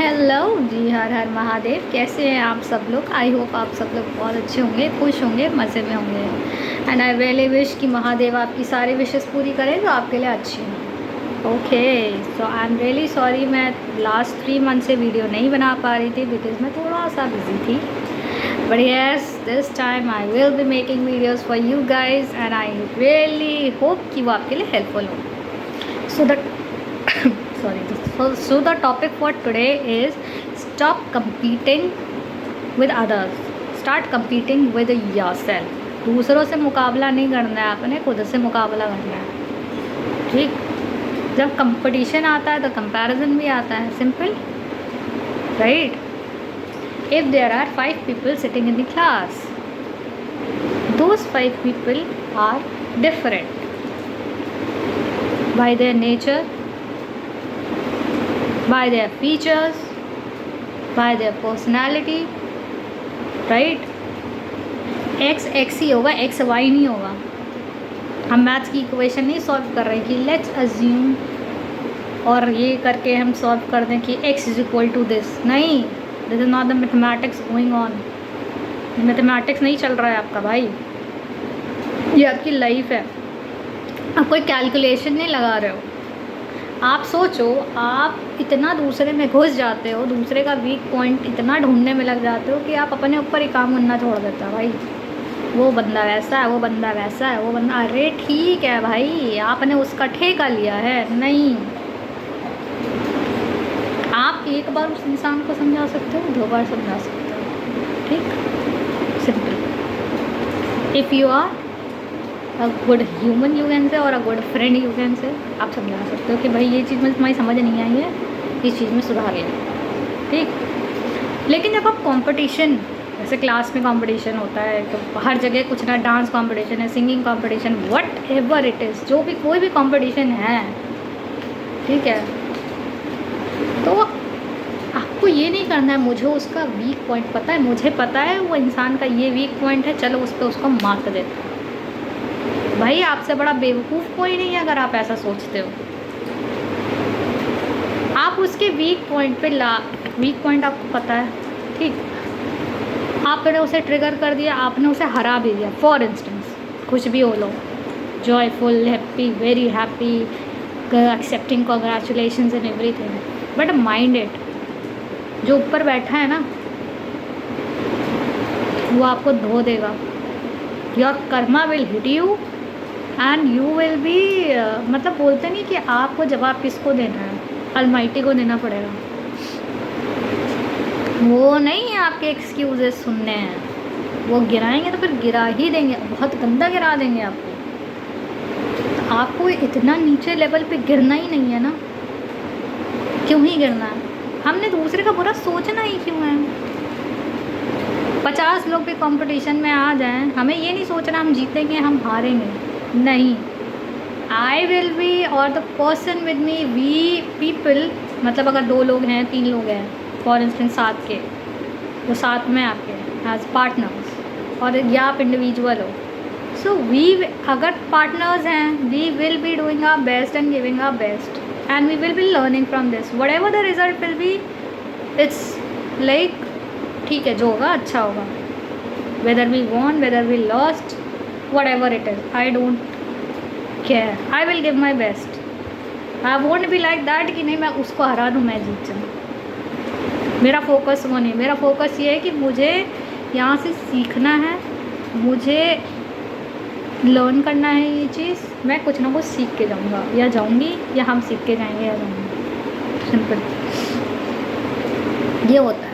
Hello जी, हर हर महादेव। कैसे हैं आप सब लोग? आई होप आप सब लोग बहुत अच्छे होंगे, खुश होंगे, मज़े में होंगे। एंड आई रियली विश कि महादेव आपकी सारी विशेस पूरी करें जो आपके लिए अच्छी हैं। Okay, so I am really sorry, मैं लास्ट 3 मंथ से वीडियो नहीं बना पा रही थी बिकॉज मैं थोड़ा सा बिजी थी। But yes, this time I will be making videos for you guys and I really hope कि वो आपके लिए हेल्पफुल हो। So that so the topic for today is stop competing with others, start competing with yourself। दूसरों से मुकाबला नहीं करना है, अपने खुद से मुकाबला करना है। ठीक, जब कंपटीशन आता है तो कंपैरिजन भी आता है। Simple, right. If there are 5 people sitting in the class, those 5 people are different by their nature, by their features, by their personality, right? x x ही होगा, x y नहीं होगा। हम मैथ्स की इक्वेशन नहीं solve कर रहे कि let's assume और ये करके हम सॉल्व कर दें कि x is equal to this. नहीं, this is not the mathematics going on. Mathematics नहीं चल रहा है आपका भाई, ये आपकी लाइफ है। आप कोई कैलकुलेशन नहीं लगा रहे हो। आप सोचो, आप इतना दूसरे में घुस जाते हो, दूसरे का वीक पॉइंट इतना ढूंढने में लग जाते हो कि आप अपने ऊपर ही काम करना छोड़ देते हो। भाई वो बंदा वैसा है, वो बंदा वैसा है, वो बंदा, अरे ठीक है भाई, आपने उसका ठेका लिया है। नहीं, आप एक बार उस इंसान को समझा सकते हो, 2 बार समझा सकते हो। ठीक, simple. If you are a good human you can say, और a good friend you can say, आप समझा सकते हो कि भाई ये चीज़ में तुम्हारी समझ नहीं आई है, इस चीज़ में सुधार ले। ठीक, लेकिन जब आप कंपटीशन, जैसे क्लास में कंपटीशन होता है तो हर जगह कुछ ना, डांस कंपटीशन है, singing competition, what ever it is, जो भी कोई भी कंपटीशन है, ठीक है, तो आपको ये नहीं करना है मुझे उसका वीक पॉइंट पता है, मुझे पता है वो इंसान का ये वीक पॉइंट है, चलो उस पर उसको मार्क देते हैं। भाई आपसे बड़ा बेवकूफ़ कोई नहीं है अगर आप ऐसा सोचते हो। आप उसके वीक पॉइंट पे वीक पॉइंट आपको पता है, ठीक, आपने उसे ट्रिगर कर दिया, आपने उसे हरा भी दिया। फॉर इंस्टेंस कुछ भी हो लो, joyful, happy, very happy, accepting congratulations and everything, but mind it, जो ऊपर बैठा है ना वो आपको धो देगा। Your karma will hit you and you will be, मतलब बोलते नहीं कि आपको जवाब किसको देना है, अलमाइटी को देना पड़ेगा। वो नहीं है आपके एक्सक्यूजेस सुनने हैं, वो गिराएंगे तो फिर गिरा ही देंगे, बहुत गंदा गिरा देंगे आपको। तो आपको इतना नीचे लेवल पे गिरना ही नहीं है ना, क्यों ही गिरना है? हमने दूसरे का बुरा सोचना ही क्यों है? 50 लोग भी कंपटीशन में आ जाएं, हमें ये नहीं सोचना हम जीतेंगे, हम हारेंगे। नहीं, आई विल बी और the person with me, we people, मतलब अगर 2 लोग हैं, 3 लोग हैं, फॉर इंस्टेंस 7 के, वो साथ में आपके एज पार्टनर्स, और या आप इंडिविजुअल हो। सो वी, अगर पार्टनर्स हैं, we will be doing our best and giving our best and we will be learning from this. Whatever the result will be, it's like ठीक है, जो होगा अच्छा होगा, whether we won, whether we lost, whatever it is, I don't care, I will give my best. I won't be like that कि नहीं मैं उसको हरा दूँ, मैं जीत जाऊँ। मेरा फोकस वो नहीं, मेरा फोकस ये है कि मुझे यहाँ से सीखना है, मुझे लर्न करना है ये चीज़, मैं कुछ ना कुछ सीख के जाऊँगा, या जाऊँगी, या हम सीख के जाएंगे, या जाऊँगी। सिंपल, ये होता है।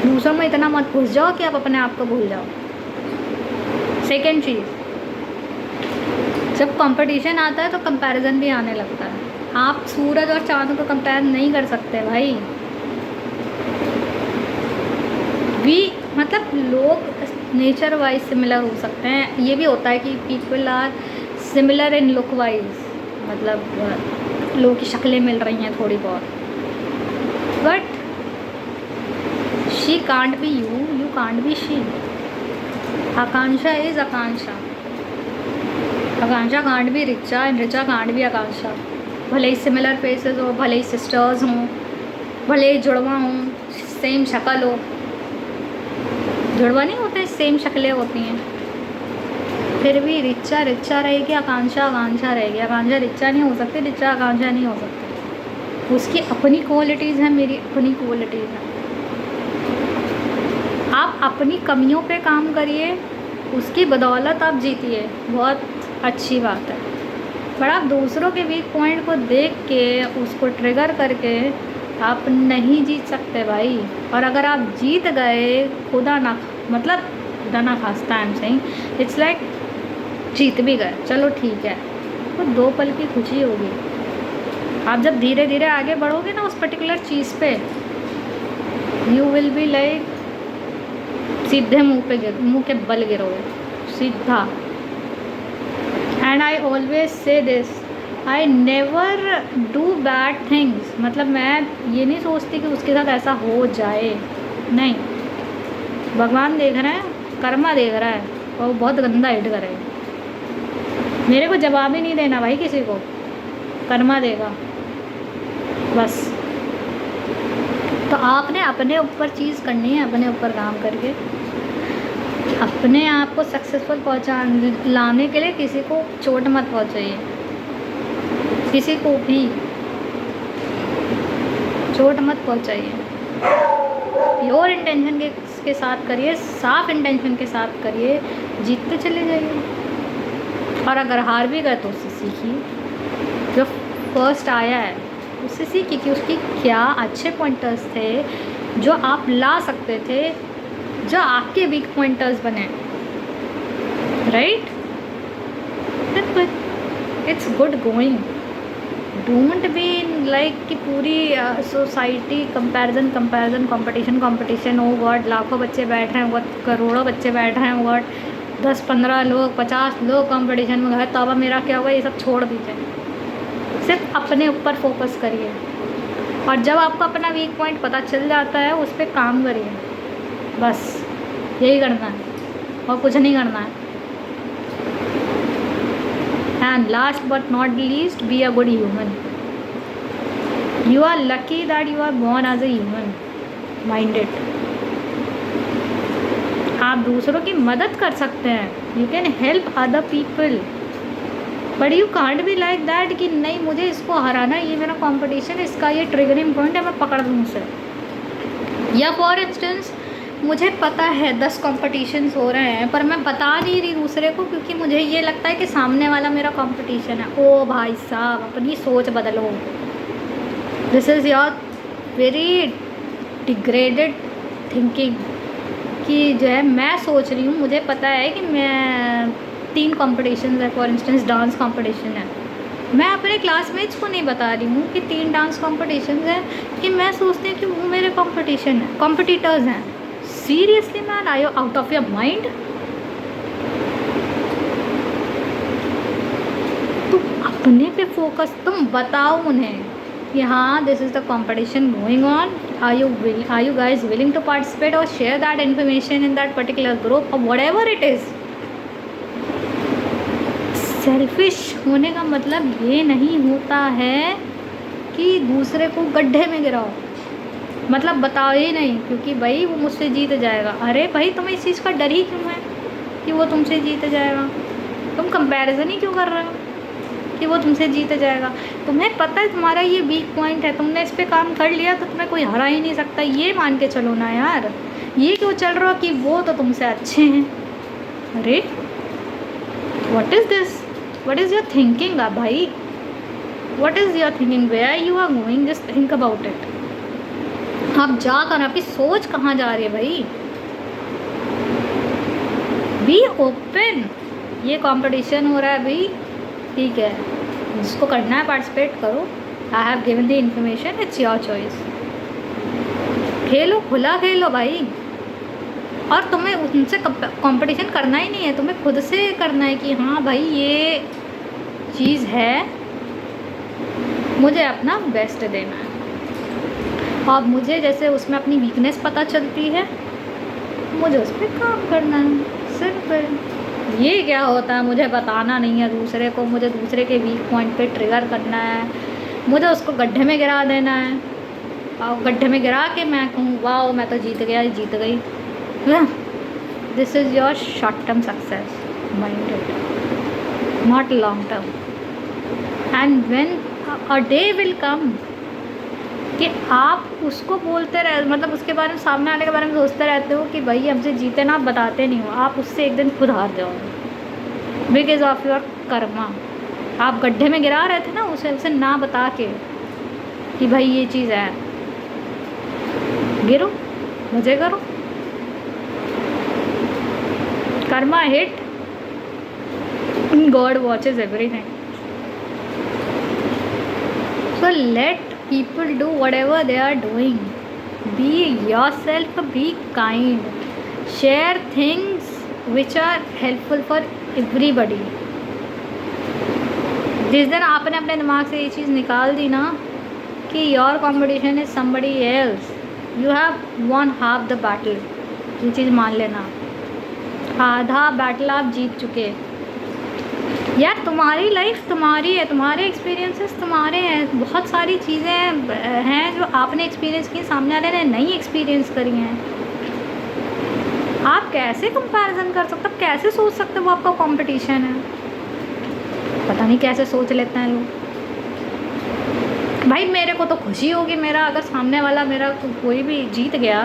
दूसरों में इतना मत घुस जाओ कि आप अपने आप को भूल जाओ। सेकेंड चीज़, जब कंपटीशन आता है तो कंपैरिजन भी आने लगता है। आप सूरज और चांद को कंपेयर नहीं कर सकते भाई। मतलब लोग नेचर वाइज सिमिलर हो सकते हैं, ये भी होता है कि people are similar in look wise, मतलब लोगों की शक्लें मिल रही हैं थोड़ी बहुत, but she can't be you, you can't be she. Akanksha is Akanksha, Akanksha can't be Richa and Richa can't be Akanksha. भले ही सिमिलर फेसेस हो, भले ही सिस्टर्स हों, भले ही जुड़वा हूँ, सेम शक्ल हो, जुड़वा नहीं होते, सेम शक्लें होती हैं, फिर भी रिचा रिचा रहेगी, आकांक्षा आकांक्षा रहेगी। आकांक्षा रिचा नहीं हो सकती, रिचा आकांक्षा नहीं हो सकती। उसकी अपनी क्वालिटीज़ हैं, मेरी अपनी क्वालिटीज़ हैं। आप अपनी कमियों पे काम करिए, उसकी बदौलत आप जीतिए, बहुत अच्छी बात है। पर आप दूसरों के वीक पॉइंट को देख के उसको ट्रिगर करके आप नहीं जीत सकते भाई। और अगर आप जीत गए, खुदा ना मतलब खुदा ना खास्ता, I am saying it's like जीत भी गए, चलो ठीक है, तो 2 पल की खुशी होगी। आप जब धीरे धीरे आगे बढ़ोगे ना उस पर्टिकुलर चीज़ पे, यू विल बी लाइक सीधे मुंह के बल गिरोगे सीधा। And I always say this, I never do bad things. मतलब मैं ये नहीं सोचती कि उसके साथ ऐसा हो जाए, नहीं, भगवान देख रहे हैं, कर्मा देख रहा है, और वो बहुत गंदा हिट करेगा। मेरे को जवाब ही नहीं देना भाई किसी को, कर्मा देगा बस। तो आपने अपने ऊपर चीज़ करनी है, अपने ऊपर काम करके अपने आप को सक्सेसफुल लाने के लिए किसी को चोट मत पहुंचाइए, किसी को भी चोट मत पहुंचाइए। प्योर इंटेंशन के साथ करिए, साफ इंटेंशन के साथ करिए, जीतते चले जाइए। और अगर हार भी गए तो उससे सीखिए, जो फर्स्ट आया है उससे सीखिए कि उसकी क्या अच्छे पॉइंटर्स थे जो आप ला सकते थे, जो आपके वीक पॉइंटर्स बने, right. It's good going, don't be like कि पूरी सोसाइटी कंपैरिजन कंपटीशन हो गॉड, लाखों बच्चे बैठ रहे हैं गॉड, करोड़ों बच्चे बैठ रहे हैं गॉड, 10-15 लोग 50 लोग कंपटीशन में गए, तब मेरा क्या होगा, ये सब छोड़ दीजिए, सिर्फ अपने ऊपर फोकस करिए। और जब आपको अपना वीक पॉइंट पता चल जाता है उस पर काम करिए, बस यही करना है और कुछ नहीं करना है। And last but not least, be a good human. You are lucky that you are born as a human minded. आप दूसरों की मदद कर सकते हैं, you can help other people, but you can't be like that कि नहीं मुझे इसको हराना है, ये मेरा कंपटीशन है, इसका ये ट्रिगरिंग पॉइंट है, मैं पकड़ दूँ उसे। या फॉर इंस्टेंस मुझे पता है 10 कॉम्पिटिशन्स हो रहे हैं पर मैं बता नहीं रही दूसरे को, क्योंकि मुझे ये लगता है कि सामने वाला मेरा कंपटीशन है। ओ भाई साहब, अपनी सोच बदलो। This is your very degraded thinking कि जो है मैं सोच रही हूँ, मुझे पता है कि मैं 3 कॉम्पिटिशन है, फॉर इंस्टेंस डांस कॉम्पिटिशन है, मैं अपने क्लासमेट्स को नहीं बता रही हूँ कि 3 डांस कॉम्पिटिशन हैं, कि मैं सोचती हूँ कि वो मेरे कॉम्पिटिशन है, कॉम्पिटिटर्स हैं। Seriously man, are you out of your mind? तुम अपने पे फोकस, तुम बताओ उन्हें कि हाँ this is the competition going on, are you guys willing to participate और share that information in that particular group और व्हाटएवर इट इज़। सेल्फिश होने का मतलब ये नहीं होता है कि दूसरे को गड्ढे में गिराओ, मतलब बताओ ही नहीं क्योंकि भाई वो मुझसे जीत जाएगा। अरे भाई तुम्हें इस चीज़ का डर ही क्यों है कि वो तुमसे जीत जाएगा? तुम कंपैरिजन ही क्यों कर रहे हो कि वो तुमसे जीत जाएगा? तुम्हें पता है तुम्हारा ये वीक पॉइंट है, तुमने इस पर काम कर लिया तो तुम्हें कोई हरा ही नहीं सकता, ये मान के चलो ना यार। ये क्यों चल रहा हो कि वो तो तुमसे अच्छे हैं? अरे what is this? What is your thinking भाई? What is your thinking? Where you are going? Just think about it. आप जा कर, आपकी सोच कहाँ जा रही है भाई? Be open. ये कंपटीशन हो रहा है भाई, ठीक है, जिसको करना है पार्टिसिपेट करो। I have given the information, it's your choice. खेलो, खुला खेलो भाई। और तुम्हें उनसे कंपटीशन करना ही नहीं है, तुम्हें खुद से करना है कि हाँ भाई ये चीज़ है, मुझे अपना बेस्ट देना है। और मुझे जैसे उसमें अपनी वीकनेस पता चलती है, मुझे उस पर काम करना है, सिर्फ ये क्या होता है मुझे बताना नहीं है दूसरे को, मुझे दूसरे के वीक पॉइंट पे ट्रिगर करना है, मुझे उसको गड्ढे में गिरा देना है। और गड्ढे में गिरा के मैं कहूँ वाह मैं तो जीत गया, जीत गई। This is your short term success, minded, not long term. And when a day will come कि आप उसको बोलते रहे, मतलब उसके बारे में, सामने वाले के बारे में सोचते रहते हो कि भाई हमसे जीते ना, आप बताते नहीं हो, आप उससे एक दिन खुद हार जाओगे बिकॉज ऑफ योर कर्मा। आप गड्ढे में गिरा रहे थे ना उसे ना बता के कि भाई ये चीज़ है, गिरो, मजे करो, Karma hit, God watches everything. So let people do whatever they are doing, be yourself, be kind, share things which are helpful for everybody। जिस दिन आपने अपने दिमाग से ये चीज़ निकाल दी ना कि your competition is somebody else, you have won half the battle, ये चीज़ मान लेना, आधा बैटल आप जीत चुके। यार तुम्हारी लाइफ तुम्हारी है, तुम्हारे एक्सपीरियंसेस तुम्हारे हैं, बहुत सारी चीज़ें हैं जो आपने एक्सपीरियंस की, सामने वाले ने नहीं एक्सपीरियंस करी हैं। आप कैसे कंपैरिजन कर सकते हो, कैसे सोच सकते हो वो आपका कंपटीशन है? पता नहीं कैसे सोच लेते हैं लोग। भाई मेरे को तो खुशी होगी, मेरा अगर सामने वाला मेरा कोई भी जीत गया,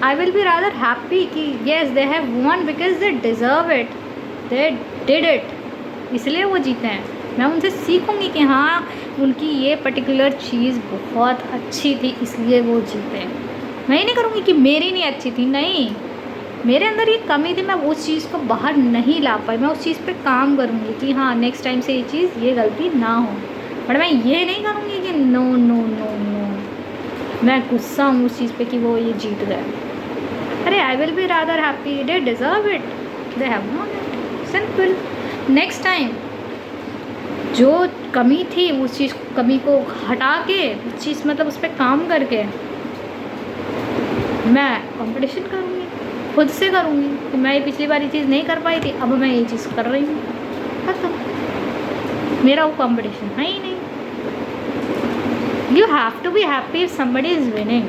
I will be rather happy कि yes they have won because they deserve it, they did it, इसलिए वो जीते हैं। मैं उनसे सीखूंगी कि हाँ उनकी ये पर्टिकुलर चीज़ बहुत अच्छी थी इसलिए वो जीते। मैं ये नहीं करूँगी कि मेरी नहीं अच्छी थी, नहीं, मेरे अंदर ये कमी थी, मैं उस चीज़ को बाहर नहीं ला पाई, मैं उस चीज़ पे काम करूँगी कि हाँ नेक्स्ट टाइम से ये चीज़, ये गलती ना हो। बट मैं ये नहीं करूँगी कि नो नो नो नो, मैं गुस्सा हूँ उस चीज़ पे कि वो ये जीत गए। अरे आई will be rather happy, they deserve it, they have won it, simple. Next time जो कमी थी उस चीज़ कमी को हटा के, उस चीज़ मतलब उस पर काम करके मैं कंपटीशन करूँगी, खुद से करूँगी कि मैं ये पिछली बार ये चीज़ नहीं कर पाई थी, अब मैं ये चीज़ कर रही हूँ, खत्म। मेरा वो कंपटीशन है ही नहीं। You have to be happy if somebody is winning.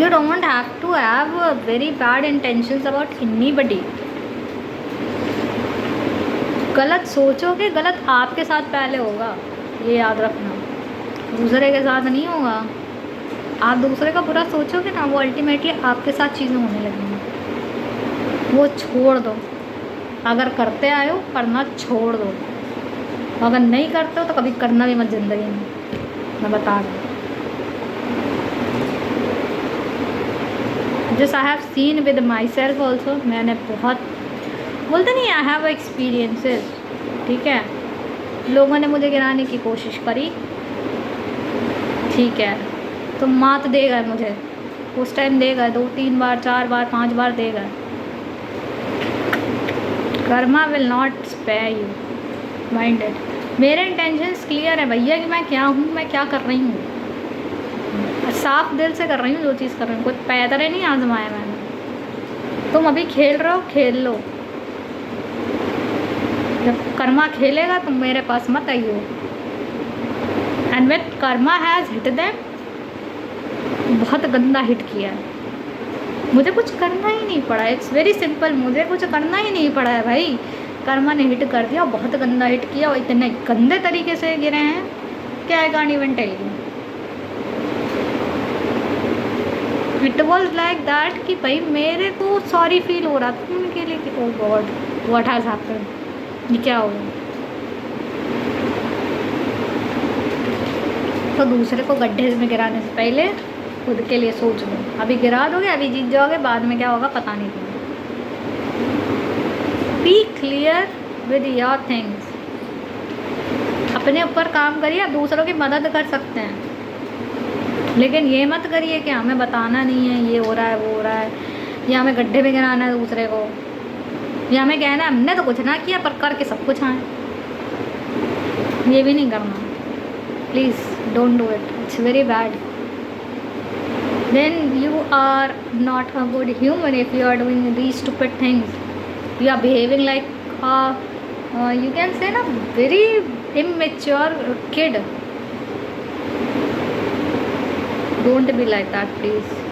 You don't have to have very bad intentions about anybody. गलत सोचोगे, गलत आपके साथ पहले होगा, ये याद रखना, दूसरे के साथ नहीं होगा। आप दूसरे का बुरा सोचोगे ना, वो अल्टीमेटली आपके साथ चीज़ें होने लगेंगी। वो छोड़ दो, अगर करते आए हो करना छोड़ दो, अगर नहीं करते हो तो कभी करना भी मत ज़िंदगी में, मैं बता रही हूँ। Just I have seen with my self also, मैंने बहुत, बोलते नहीं आई हैव एक्सपीरियंसेस, ठीक है, लोगों ने मुझे गिराने की कोशिश करी, ठीक है, तो मात देगा मुझे उस टाइम, देगा 2 3 बार 4 बार 5 बार देगा। Karma will not spare you, minded. मेरे इंटेंशंस क्लियर है भैया कि मैं क्या हूँ, मैं क्या कर रही हूँ, साफ दिल से कर रही हूँ जो चीज़ कर रही हूँ, कोई पैदरे नहीं आजमाया मैंने। तुम अभी खेल रहे हो, खेल लो, जब कर्मा खेलेगा तुम मेरे पास मत आइयो। And when Karma has hit them, बहुत गंदा हिट किया है, मुझे कुछ करना ही नहीं पड़ा, इट्स वेरी सिंपल, मुझे कुछ करना ही नहीं पड़ा है भाई, कर्मा ने हिट कर दिया, बहुत गंदा हिट किया और इतने गंदे तरीके से गिरे हैं क्या, I can't even tell you. It was like that कि भाई मेरे को सॉरी फील हो रहा था उनके लिए कि ओ गॉड व्हाट हैज़ हैपेंड, ये क्या हो गया। तो दूसरे को गड्ढे में गिराने से पहले खुद के लिए सोच लो, अभी गिरा दोगे, अभी जीत जाओगे, बाद में क्या होगा पता नहीं तुम्हें। Be clear with your things, अपने ऊपर काम करिए, आप दूसरों की मदद कर सकते हैं, लेकिन ये मत करिए कि हमें बताना नहीं है ये हो रहा है वो हो रहा है, या हमें गड्ढे में गिराना है दूसरे को, या हमें कहना है हमने तो कुछ ना किया पर करके सब कुछ आए, ये भी नहीं करना। Please don't do it, it's very bad. Then you are not a good human if you are doing these stupid things, you are behaving like you can say na very immature kid, don't be like that please.